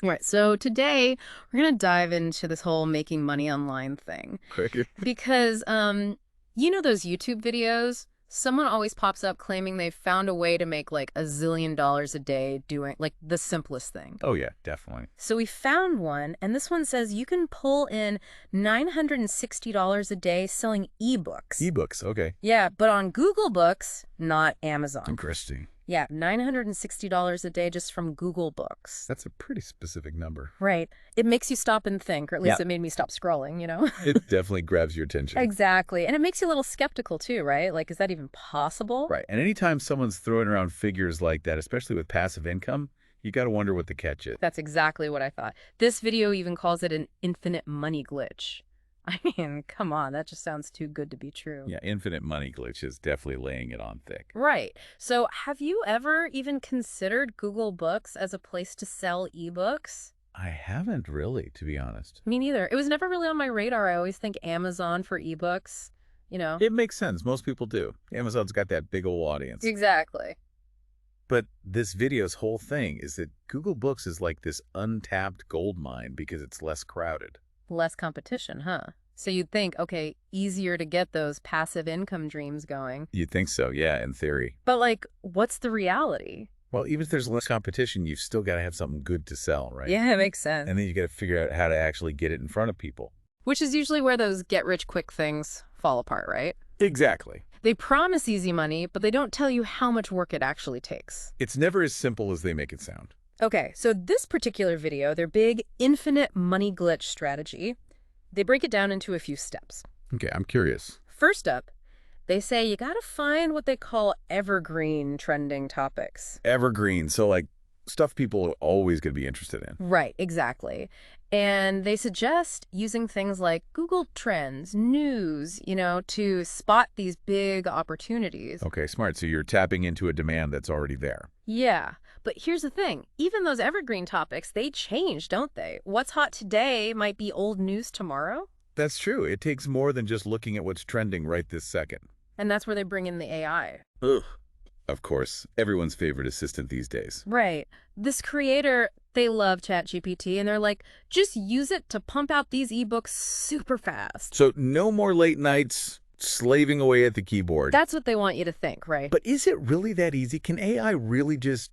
Right. So today we're going to dive into this whole making money online thing Quick. because you know those YouTube videos? Someone always pops up claiming they've found a way to make like $1 zillion a day doing like the simplest thing. Oh, yeah, definitely. So we found one, and this one says you can pull in $960 a day selling ebooks. Ebooks, okay. Yeah, but on Google Books, not Amazon. Interesting. Yeah, $960 a day just from Google Books. That's a pretty specific number. Right. It makes you stop and think, or at least Yeah. it made me stop scrolling, you know? It definitely grabs your attention. Exactly. And it makes you a little skeptical too, right? Like, is that even possible? Right. And anytime someone's throwing around figures like that, especially with passive income, you got to wonder what the catch is. That's exactly what I thought. This video even calls it an infinite money glitch. I mean, come on, that just sounds too good to be true. Yeah, infinite money glitch is definitely laying it on thick. Right. So have you ever even considered Google Books as a place to sell ebooks? I haven't really, to be honest. Me neither. It was never really on my radar. I always think Amazon for ebooks, you know? It makes sense. Most people do. Amazon's got that big old audience. Exactly. But this video's whole thing is that Google Books is like this untapped gold mine because it's less crowded. Less competition, huh? So you'd think, okay, easier to get those passive income dreams going. You'd think so, yeah, in theory. But like, what's the reality? Well, even if there's less competition, you've still got to have something good to sell, right? Yeah, it makes sense. And then you got to figure out how to actually get it in front of people. Which is usually where those get-rich-quick things fall apart, right? Exactly. They promise easy money, but they don't tell you how much work it actually takes. It's never as simple as they make it sound. Okay, so this particular video, their big infinite money glitch strategy, they break it down into a few steps. Okay, I'm curious. First up, they say you gotta find what they call evergreen trending topics. Evergreen, so like stuff people are always going to be interested in. Right, exactly. And they suggest using things like Google Trends, news, you know, to spot these big opportunities. Okay, smart. So you're tapping into a demand that's already there. Yeah, but here's the thing. Even those evergreen topics, they change, don't they? What's hot today might be old news tomorrow. That's true. It takes more than just looking at what's trending right this second. And that's where they bring in the AI. Ugh. Of course, everyone's favorite assistant these days. Right. This creator, they love ChatGPT, and they're like, just use it to pump out these ebooks super fast. So no more late nights slaving away at the keyboard. That's what they want you to think, right? But is it really that easy? Can AI really just,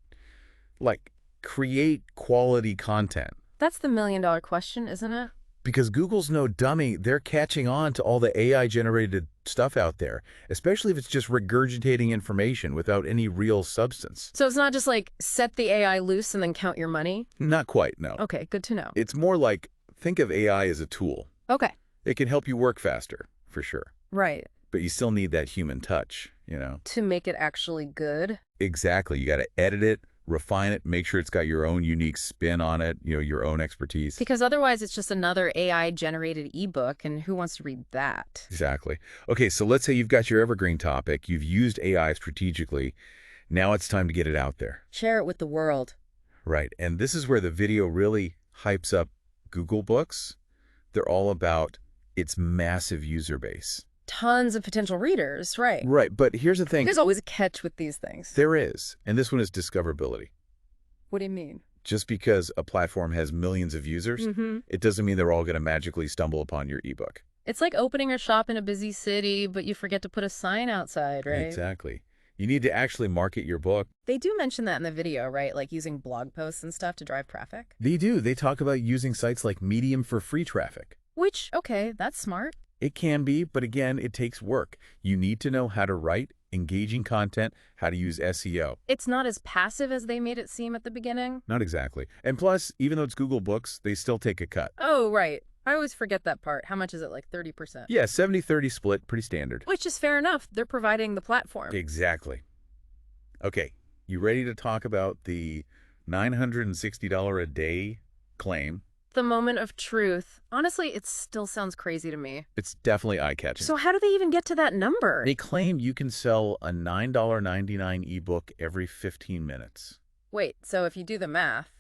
like, create quality content? That's the million-dollar question, isn't it? Because Google's no dummy, they're catching on to all the AI-generated stuff out there, especially if it's just regurgitating information without any real substance. So it's not just like set the AI loose and then count your money? Not quite, no. Okay, good to know. It's more like, think of AI as a tool. Okay, It can help you work faster, for sure. right. But you still need that human touch, you know? To make it actually good. Exactly. You got to edit it, refine it, make sure it's got your own unique spin on it, you know, your own expertise. Because otherwise it's just another AI-generated ebook, and who wants to read that? Exactly. Okay, so let's say you've got your evergreen topic, you've used AI strategically, now it's time to get it out there. Share it with the world. Right, and this is where the video really hypes up Google Books. They're all about its massive user base. Tons of potential readers, right? Right, but here's the thing. There's always a catch with these things. There is, and this one is discoverability. What do you mean? Just because a platform has millions of users, it doesn't mean they're all going to magically stumble upon your ebook. It's like opening a shop in a busy city, but you forget to put a sign outside, right? Exactly. You need to actually market your book. They do mention that in the video, right? Like using blog posts and stuff to drive traffic. They do. They talk about using sites like Medium for free traffic. Which, okay, that's smart. It can be, but again, it takes work. You need to know how to write engaging content, how to use SEO. It's not as passive as they made it seem at the beginning. Not exactly. And plus, even though it's Google Books, they still take a cut. Oh, right. I always forget that part. How much is it? Like 30%? Yeah, 70-30 split, pretty standard. Which is fair enough. They're providing the platform. Exactly. Okay, you ready to talk about the $960 a day claim? The moment of truth. Honestly, it still sounds crazy to me. It's definitely eye-catching. So how do they even get to that number? They claim you can sell a $9.99 ebook every 15 minutes. Wait, so if you do the math,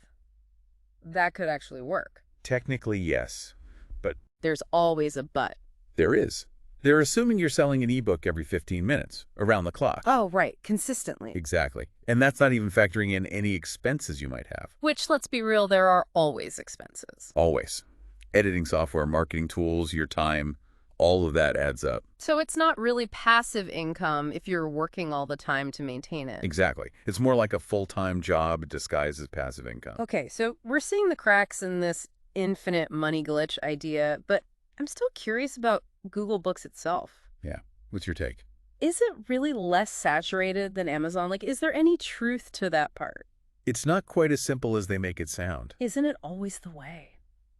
that could actually work. Technically, yes, but There's always a but. there is. They're assuming you're selling an ebook every 15 minutes, around the clock. Oh, right. Consistently. Exactly. And that's not even factoring in any expenses you might have. Which, let's be real, there are always expenses. Always. Editing software, marketing tools, your time, all of that adds up. So it's not really passive income if you're working all the time to maintain it. Exactly. It's more like a full-time job disguised as passive income. Okay, so we're seeing the cracks in this infinite money glitch idea, but I'm still curious about Google Books itself. Yeah. What's your take? Is it really less saturated than Amazon? Like, is there any truth to that part? It's not quite as simple as they make it sound. Isn't it always the way?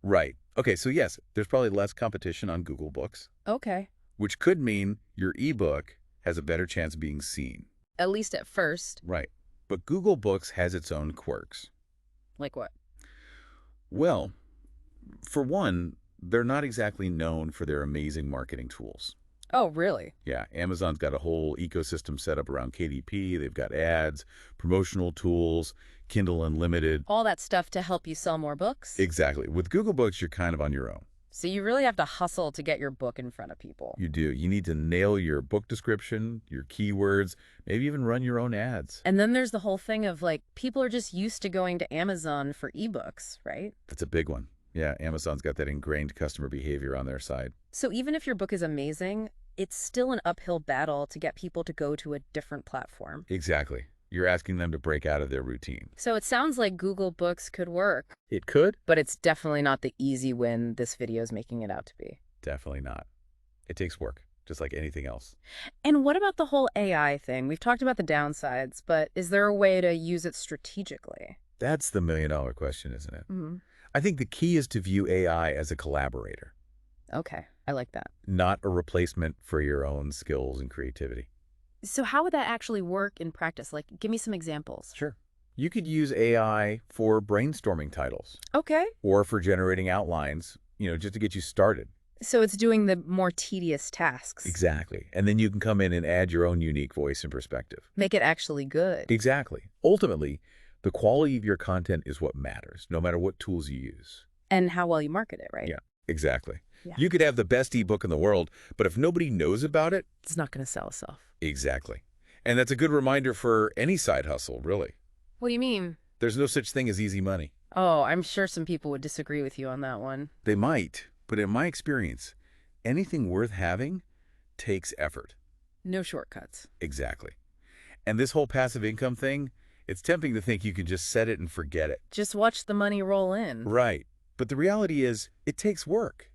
Right. Okay, so yes, there's probably less competition on Google Books, Okay. which could mean your ebook has a better chance of being seen. At least at first. Right. But Google Books has its own quirks. Like what? Well, for one, they're not exactly known for their amazing marketing tools. Oh, really? Yeah, Amazon's got a whole ecosystem set up around KDP. They've got ads, promotional tools, Kindle Unlimited. All that stuff to help you sell more books? Exactly. With Google Books, you're kind of on your own. So you really have to hustle to get your book in front of people. You do. You need to nail your book description, your keywords, maybe even run your own ads. And then there's the whole thing of like, people are just used to going to Amazon for ebooks, right? That's a big one. Yeah, Amazon's got that ingrained customer behavior on their side. So even if your book is amazing, it's still an uphill battle to get people to go to a different platform. Exactly. You're asking them to break out of their routine. So it sounds like Google Books could work, It could? but it's definitely not the easy win this video is making it out to be. Definitely not. It takes work, just like anything else. And what about the whole AI thing? We've talked about the downsides, but is there a way to use it strategically? That's the million-dollar question, isn't it? Mm-hmm. I think the key is to view AI as a collaborator, Okay, I like that. not a replacement for your own skills and creativity. So how would that actually work in practice? Like, give me some examples. Sure. You could use AI for brainstorming titles Okay. or for generating outlines, just to get you started. So it's doing the more tedious tasks. Exactly. And then you can come in and add your own unique voice and perspective. Make it actually good. Exactly. Ultimately, the quality of your content is what matters, no matter what tools you use. And how well you market it, right? Yeah, exactly. Yeah. You could have the best ebook in the world, but if nobody knows about it, It's not going to sell itself. exactly. And that's a good reminder for any side hustle, really. What do you mean? There's no such thing as easy money. Oh, I'm sure some people would disagree with you on that one. They might, but in my experience, anything worth having takes effort. No shortcuts. Exactly. And this whole passive income thing, it's tempting to think you can just set it and forget it. Just watch the money roll in. Right. But the reality is, it takes work,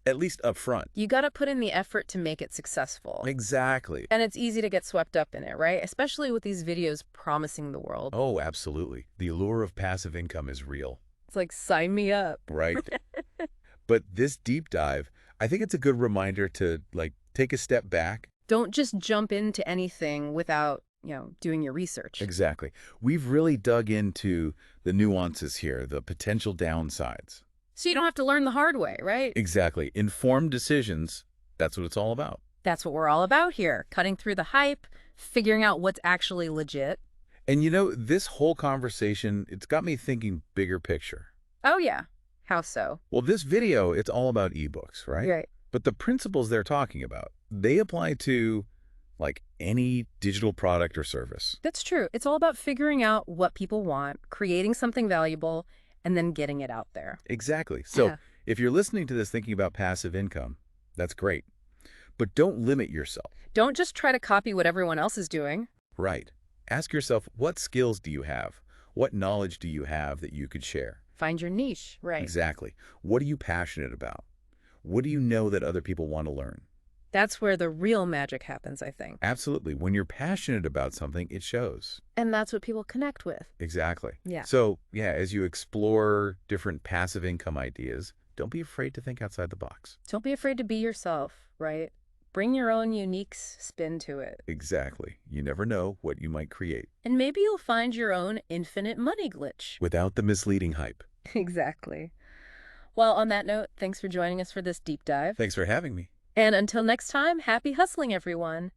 at least up front. You got to put in the effort to make it successful. Exactly. And it's easy to get swept up in it, right? Especially with these videos promising the world. Oh, absolutely. The allure of passive income is real, It's like, sign me up. right? But this deep dive, I think it's a good reminder to, take a step back. Don't just jump into anything without, doing your research. Exactly. We've really dug into the nuances here, the potential downsides. So you don't have to learn the hard way, right? Exactly. Informed decisions, that's what it's all about. That's what we're all about here. Cutting through the hype, figuring out what's actually legit. And this whole conversation, it's got me thinking bigger picture. Oh, yeah. How so? Well, this video, it's all about ebooks, right? Right. But the principles they're talking about, they apply to, any digital product or service. That's true. It's all about figuring out what people want, creating something valuable, and then getting it out there. Exactly. So Yeah. if you're listening to this thinking about passive income, that's great. But don't limit yourself. Don't just try to copy what everyone else is doing. Right. Ask yourself, what skills do you have? What knowledge do you have that you could share? Find your niche, right? Exactly. What are you passionate about? What do you know that other people want to learn? That's where the real magic happens, I think. Absolutely. When you're passionate about something, it shows. And that's what people connect with. Exactly. Yeah. So, as you explore different passive income ideas, don't be afraid to think outside the box. Don't be afraid to be yourself, right? Bring your own unique spin to it. Exactly. You never know what you might create And maybe you'll find your own infinite money glitch. without the misleading hype. Exactly. Well, on that note, thanks for joining us for this deep dive. Thanks for having me. And until next time, happy hustling, everyone.